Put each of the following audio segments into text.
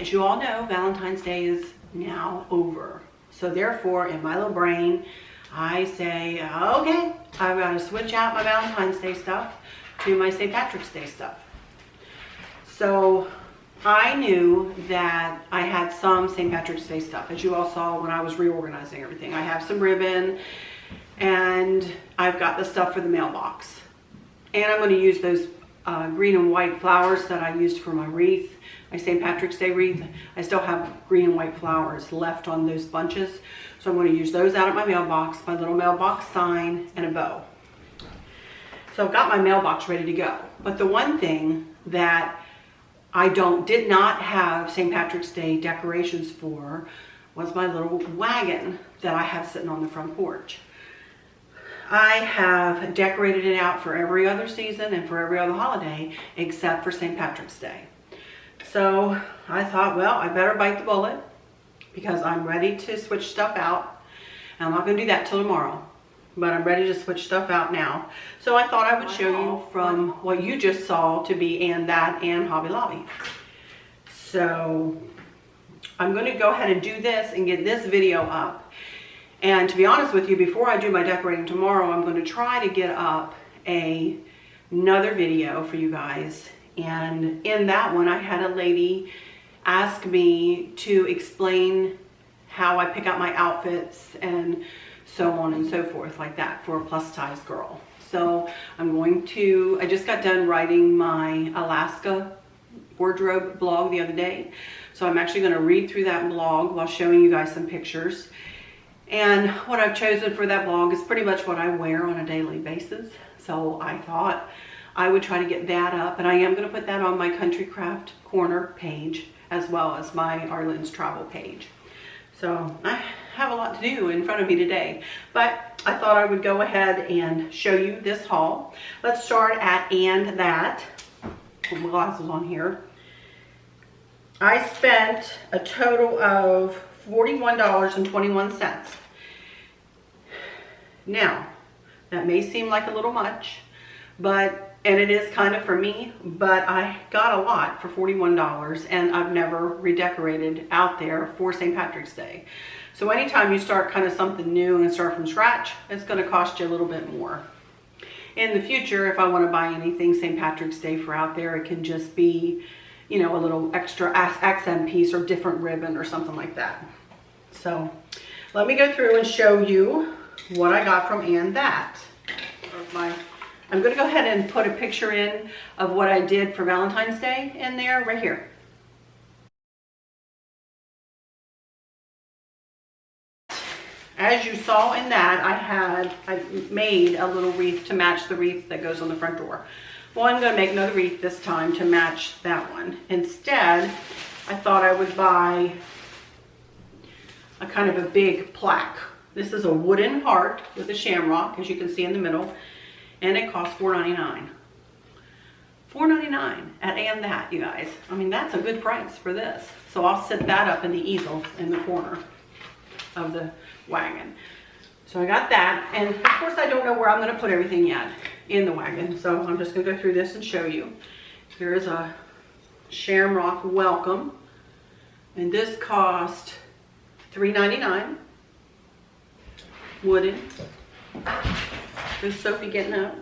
as you all know, Valentine's Day is now over. So therefore, in my little brain, I say, okay, I've got to switch out my Valentine's Day stuff to my St. Patrick's Day stuff. So I knew that I had some St. Patrick's Day stuff, as you all saw when I was reorganizing everything. I have some ribbon, and I've got the stuff for the mailbox. And I'm going to use those green and white flowers that I used for my wreath, my St. Patrick's Day wreath. I still have green and white flowers left on those bunches. So I'm going to use those out at my mailbox, my little mailbox sign, and a bow. So I've got my mailbox ready to go. But the one thing that I did not have St. Patrick's Day decorations for was my little wagon that I have sitting on the front porch. I have decorated it out for every other season and for every other holiday except for St. Patrick's Day. So I thought, well, I better bite the bullet because I'm ready to switch stuff out. And I'm not going to do that till tomorrow, but I'm ready to switch stuff out now. So I thought I would show you from what you just saw to be and that and Hobby Lobby. So I'm going to go ahead and do this and get this video up. And to be honest with you, before I do my decorating tomorrow, I'm going to try to get up another video for you guys. And in that one, I had a lady ask me to explain how I pick out my outfits and so on and so forth like that for a plus size girl. So I just got done writing my Alaska wardrobe blog the other day. So I'm actually going to read through that blog while showing you guys some pictures. And what I've chosen for that blog is pretty much what I wear on a daily basis. So I thought I would try to get that up, and I am going to put that on my Country Craft Corner page as well as my Arlen's Travel page. So I have a lot to do in front of me today, but I thought I would go ahead and show you this haul. Let's start at and that. Put my glasses on here. I spent a total of $41.21. Now, that may seem like a little much, and it is kind of for me, but I got a lot for $41, and I've never redecorated out there for St. Patrick's Day. So anytime you start kind of something new and start from scratch, it's going to cost you a little bit more. In the future, if I want to buy anything St. Patrick's Day for out there, it can just be, you know, a little extra accent piece or different ribbon or something like that. So let me go through and show you what I got from and that. I'm going to go ahead and put a picture in of what I did for Valentine's Day in there right here. As you saw in that, I made a little wreath to match the wreath that goes on the front door. Well, I'm going to make another wreath this time to match that one. Instead, I thought I would buy a kind of a big plaque. This is a wooden heart with a shamrock, as you can see in the middle, and it costs $4.99. $4.99 at and that, you guys. I mean, that's a good price for this. So I'll set that up in the easel in the corner of the wagon. So I got that, and of course I don't know where I'm going to put everything yet in the wagon, so I'm just going to go through this and show you. Here's a shamrock welcome, and this cost $3.99. Wooden. There's Sophie getting up.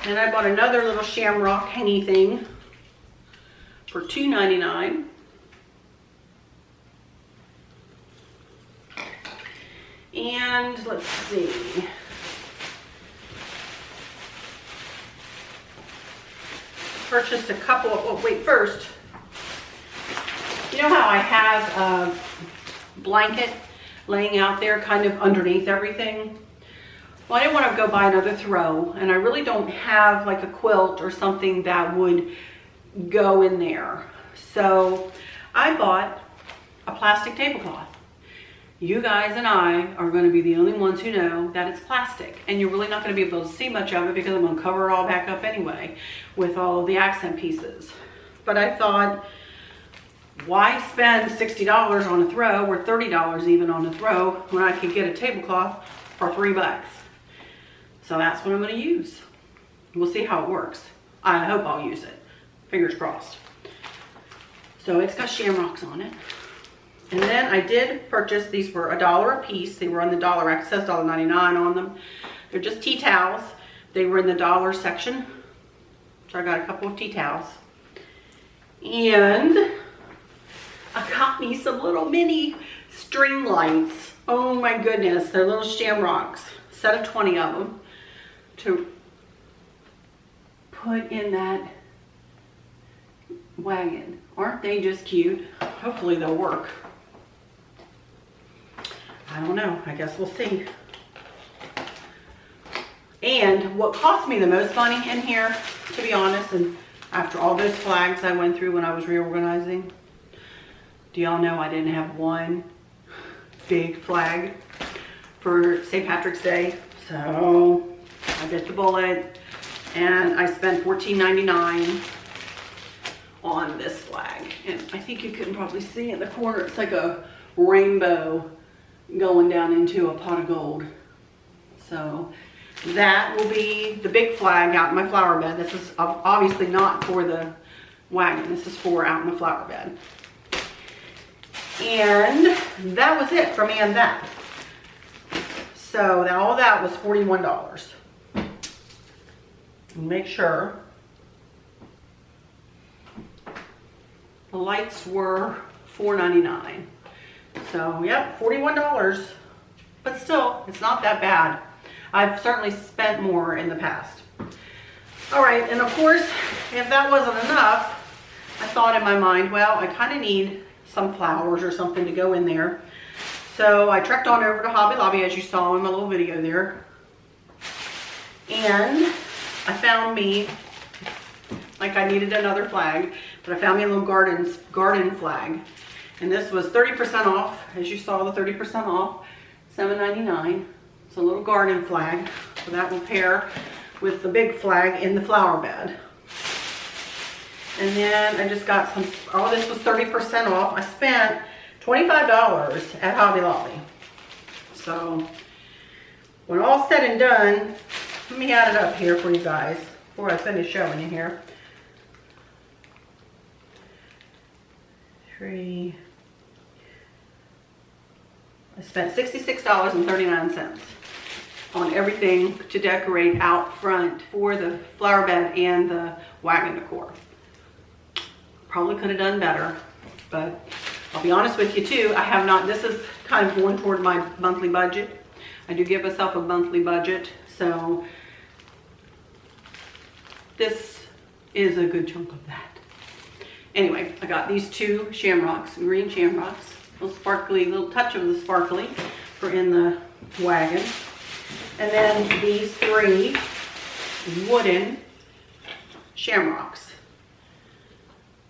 And I bought another little shamrock hangy thing for $2.99. And let's see. Purchased a couple of, oh wait, first, you know how I have a blanket laying out there kind of underneath everything? Well, I didn't want to go buy another throw, and I really don't have like a quilt or something that would go in there. So I bought a plastic tablecloth. You guys and I are going to be the only ones who know that it's plastic, and you're really not going to be able to see much of it because I'm going to cover it all back up anyway with all of the accent pieces. But I thought, why spend $60 on a throw or $30 even on a throw when I could get a tablecloth for $3? So that's what I'm going to use. We'll see how it works. I hope I'll use it. Fingers crossed. So it's got shamrocks on it. And then I did purchase, these were $1 a piece. They were on the dollar rack. It says $1.99 on them. They're just tea towels. They were in the dollar section. So I got a couple of tea towels. And I got me some little mini string lights. Oh my goodness, they're little shamrocks. A set of 20 of them to put in that wagon. Aren't they just cute? Hopefully they'll work. I don't know, I guess we'll see. And what cost me the most money in here, to be honest, and after all those flags I went through when I was reorganizing, do y'all know I didn't have one big flag for St. Patrick's Day? So I bit the bullet and I spent $14.99 on this flag. And I think you can probably see in the corner, it's like a rainbow going down into a pot of gold. So that will be the big flag out in my flower bed. This is obviously not for the wagon. This is for out in the flower bed. And that was it for me on that. So all that was $41. Make sure the lights were $4.99. So yep, $41. But still, it's not that bad. I've certainly spent more in the past. All right, and of course, if that wasn't enough, I thought in my mind, well, I kind of need some flowers or something to go in there. So I trekked on over to Hobby Lobby, as you saw in my little video there. And I found me, like I needed another flag, but I found me a little garden flag. And this was 30% off, as you saw, the 30% off, $7.99. It's a little garden flag, so that will pair with the big flag in the flower bed. And then I just got some, all this was 30% off. I spent $25 at Hobby Lobby. So when all's said and done, let me add it up here for you guys before I finish showing you here. I spent $66.39 on everything to decorate out front for the flower bed and the wagon decor. Probably could have done better, but I'll be honest with you too, I have not, this is kind of going toward my monthly budget. I do give myself a monthly budget, so this is a good chunk of that. Anyway, I got these two shamrocks, green shamrocks, a little sparkly, little touch of the sparkly for in the wagon. And then these three wooden shamrocks.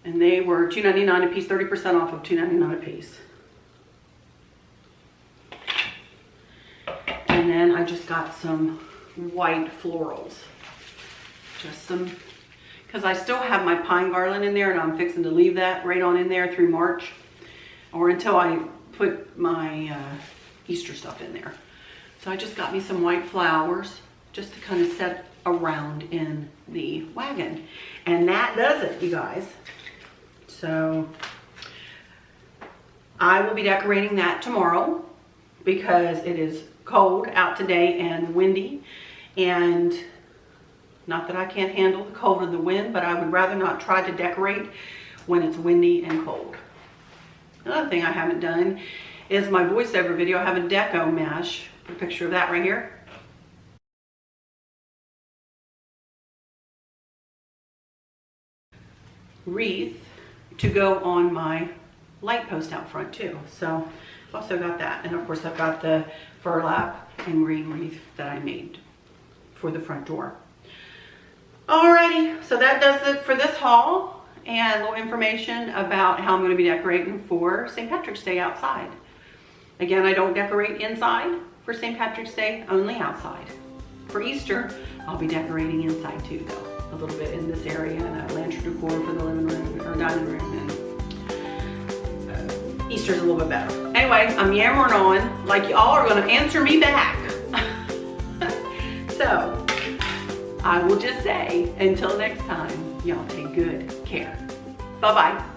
And they were $2.99 a piece, 30% off of $2.99 a piece. And then I just got some white florals. Just some, because I still have my pine garland in there and I'm fixing to leave that right on in there through March. Or until I put my Easter stuff in there. So I just got me some white flowers just to kind of set around in the wagon. And that does it, you guys. So I will be decorating that tomorrow because it is cold out today and windy. And not that I can't handle the cold or the wind, but I would rather not try to decorate when it's windy and cold. Another thing I haven't done is my voiceover video. I have a deco mesh. Put a picture of that right here. Wreath to go on my light post out front too. So I've also got that. And of course I've got the burlap and green wreath that I made for the front door. Alrighty, so that does it for this haul and a little information about how I'm going to be decorating for St. Patrick's Day outside. Again, I don't decorate inside for St. Patrick's Day, only outside. For Easter, I'll be decorating inside too though. A little bit in this area and a lantern decor for the living room or dining room, and Easter's a little bit better. Anyway, I'm yammering on like y'all are going to answer me back. So I will just say, until next time, y'all take good care. Bye-bye.